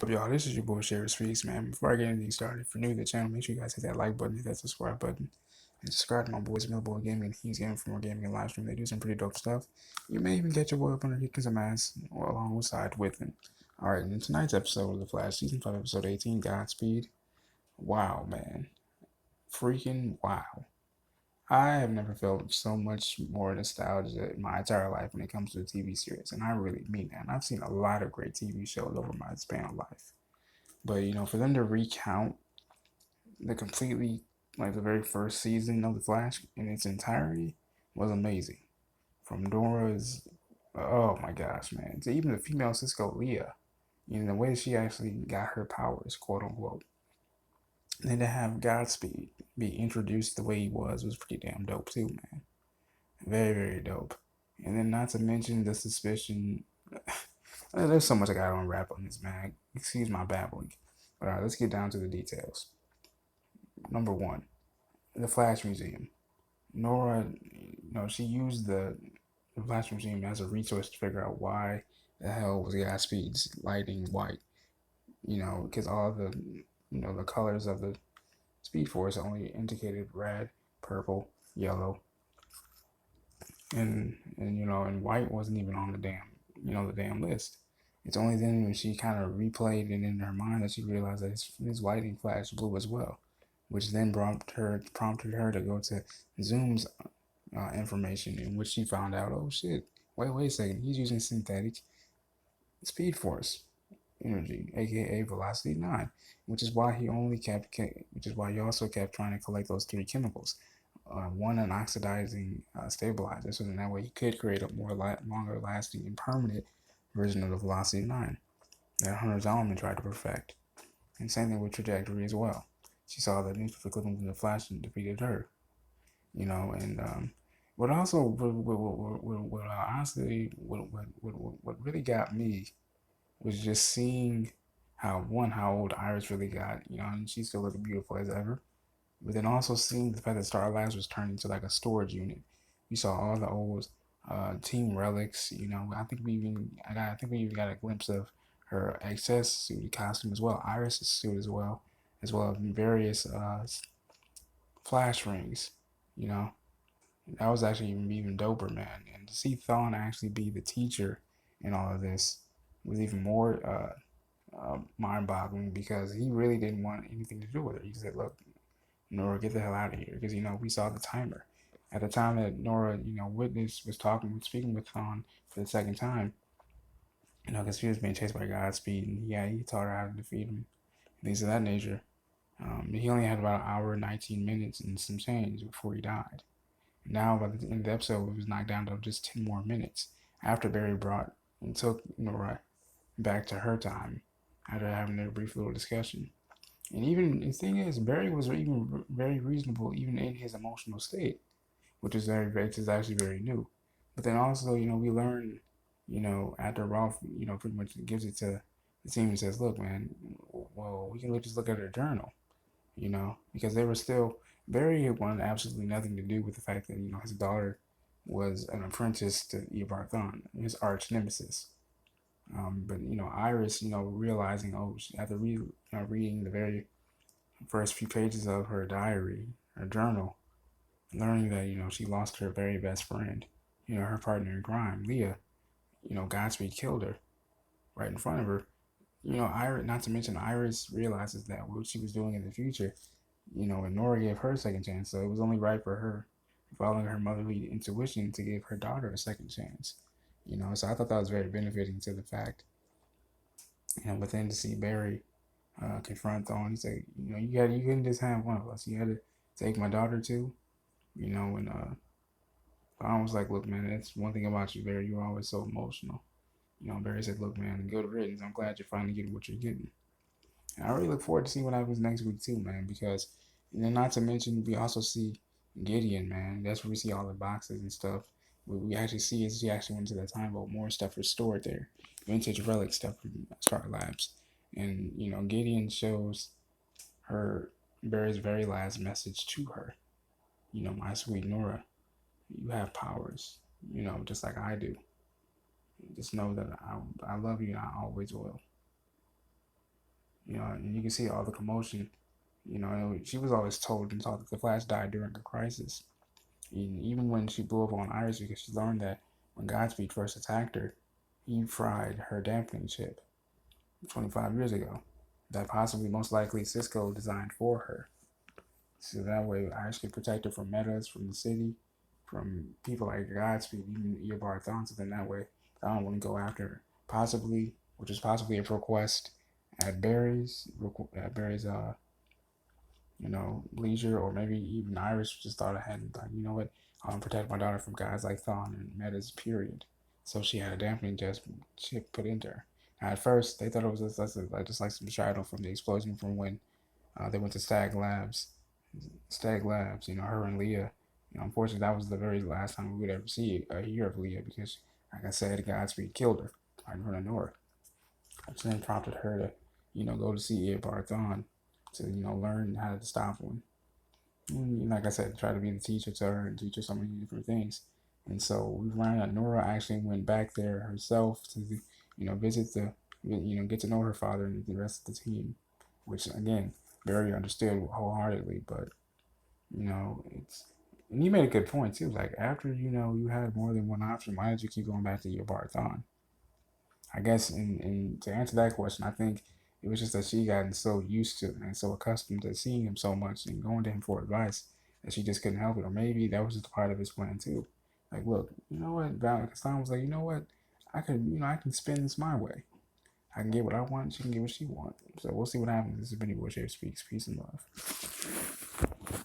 Up, y'all? This is your boy Sheriff's Feast, man. Before I get anything started, if you're new to the channel, make sure you guys hit that like button, hit that subscribe button, and subscribe to my boys Millaboy Gaming and Heemz Gaming for more gaming and live stream. They do some pretty dope stuff. You may even get your boy up under kicking some ass or alongside with him. Alright, in tonight's episode of The Flash, Season 5, Episode 18, Godspeed. Wow, man. Freaking wow. I have never felt so much more nostalgia in my entire life when it comes to a TV series, and I really mean that. And I've seen a lot of great TV shows over my span of life. But for them to recount the completely like the very first season of The Flash in its entirety was amazing. From Nora's, oh my gosh, man, to even the female Cisco Leah, the way she actually got her powers, quote unquote. And then to have Godspeed be introduced the way he was pretty damn dope too, man. Very, very dope. And then not to mention the suspicion. There's so much I gotta unwrap on this, man. Excuse my babbling. But alright, let's get down to the details. Number one, the Flash Museum. Nora, she used the Flash Museum as a resource to figure out why the hell was Godspeed's lighting white. Because all the colors of the Speed Force only indicated red, purple, yellow, and white wasn't even on the damn list. It's only then when she kind of replayed it in her mind that she realized that his lighting flashed blue as well, which then prompted her to go to Zoom's information, in which she found out, oh shit, wait a second, he's using synthetic Speed Force energy, aka Velocity 9, which is why he also kept trying to collect those three chemicals. One, an oxidizing stabilizer, so then that way he could create a more longer lasting and permanent version of the Velocity 9 that Hunter Zolomon tried to perfect. And same thing with Trajectory as well. She saw the newspaper clippings in the Flash and defeated her. And what also, honestly, what really got me was just seeing how old Iris really got, and she still looked beautiful as ever. But then also seeing the fact that Star Labs was turned into like a storage unit. We saw all the old team relics. I think we even got a glimpse of her excess suit costume as well, Iris's suit as well as various flash rings. You know, that was actually even doper, man. And to see Thawne actually be the teacher in all of this was even more mind-boggling because he really didn't want anything to do with it. He said, "Look, Nora, get the hell out of here," because we saw the timer at the time that Nora, witness was speaking with Thawne for the second time. Because she was being chased by Godspeed, and yeah, he taught her how to defeat him, things of that nature. He only had about an hour and 19 minutes and some change before he died. Now, by the end of the episode, it was knocked down to just 10 more minutes after Barry brought and took Nora back to her time after having their brief little discussion. And even the thing is, Barry was even very reasonable, even in his emotional state, which is actually very new. But then also, we learn, after Ralph, pretty much gives it to the team and says, "Look, man, well, we can just look at her journal, because they were still Barry wanted absolutely nothing to do with the fact that his daughter was an apprentice to Eobard Thawne, his arch nemesis." But Iris, realizing, after reading the very first few pages of her diary, her journal, learning that she lost her very best friend, her partner in crime, Leah. Godspeed killed her right in front of her. Iris, not to mention Iris realizes that what she was doing in the future, and Nora gave her a second chance, so it was only right for her, following her motherly intuition, to give her daughter a second chance. So I thought that was very benefiting to the fact, but then to see Barry confront Thawne, he said, you couldn't just have one of us. You had to take my daughter too. And Thawne was like, "Look, man, that's one thing about you, Barry. You're always so emotional." Barry said, "Look, man, good riddance. I'm glad you're finally getting what you're getting." And I really look forward to seeing what happens next week too, man, because not to mention we also see Gideon, man. That's where we see all the boxes and stuff. What we actually see is he actually went to the time vault, more stuff restored there, vintage relic stuff from Star Labs, and Gideon shows her Barry's very last message to her. My sweet Nora, you have powers, just like I do. Just know that I love you and I always will. You know, and you can see all the commotion. You know, she was always told and taught that the Flash died during a crisis. And even when she blew up on Iris, because she learned that when Godspeed first attacked her, he fried her dampening chip 25 years ago. That possibly, most likely, Cisco designed for her. So that way, Iris could protect her from metas, from the city, from people like Godspeed, even Eobard Thawne. So then that way, Thawne wouldn't go after her. Possibly, which is possibly a request at Barry's leisure, or maybe even Iris just thought ahead and like, you know what, I want to protect my daughter from guys like Thawne and metas, period. So she had a dampening just chip put into her. Now, at first, they thought it was just like some shadow from the explosion from when they went to Stag Labs. Stag Labs, her and Leah. Unfortunately, that was the very last time we would ever hear of Leah because, like I said, Godspeed killed her right in front of Nora, which then prompted her to, go to see Eobard Thawne to, learn how to stop one. And like I said, try to be the teacher to her and teach her so many different things. And so we learned that Nora actually went back there herself to, visit get to know her father and the rest of the team, which again, Barry understood wholeheartedly. But it's, and you made a good point too. Like after you had more than one option, why did you keep going back to your Barthon? I guess, and to answer that question, I think it was just that she gotten so used to and so accustomed to seeing him so much and going to him for advice that she just couldn't help it. Or maybe that was just a part of his plan too. Like, look, you know what? Stan was like, you know what? I can spin this my way. I can get what I want. She can get what she wants. So we'll see what happens. This is Benny Bush here speaks. Peace and love.